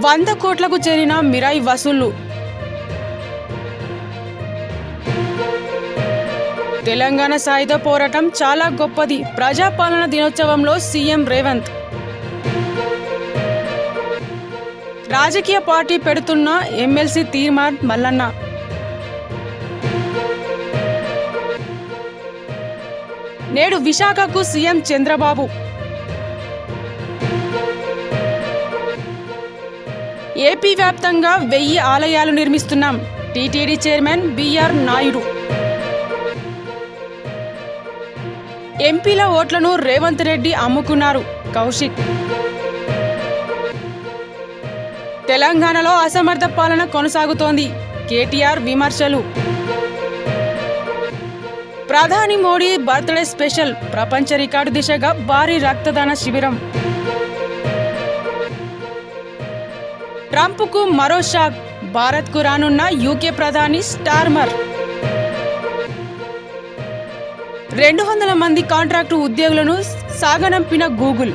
100 కోట్లకు చేరిన మిరాయి వసూళ్లు. తెలంగాణ సాయుధ పోరాటం చాలా గొప్పది. ప్రజాపాలన దినోత్సవంలో సీఎం రేవంత్. రాజకీయ పార్టీ పెడుతున్న ఎమ్మెల్సీ తీర్మాన్ మల్లన్న. నేడు విశాఖకు సీఎం చంద్రబాబు. ఏపీ వ్యాప్తంగా 1000 ఆలయాలు నిర్మిస్తున్నాం. TTD chairman BR Naidu. ఎంపీల ఓట్లను రేవంత్ రెడ్డి అమ్ముకున్నారు. కౌశిక్. తెలంగాణలో అసమర్థ పాలన కొనసాగుతోంది. కేటీఆర్ విమర్శలు. ప్రధాని మోడీ బర్త్డే స్పెషల్. ప్రపంచ రికార్డు దిశగా భారీ రక్తదాన శిబిరం. ట్రంప్కు మరో షాక్. భారత్కు రానున్న యూకే ప్రధాని స్టార్మర్. 200 మంది కాంట్రాక్టు ఉద్యోగులను సాగనంపిన గూగుల్.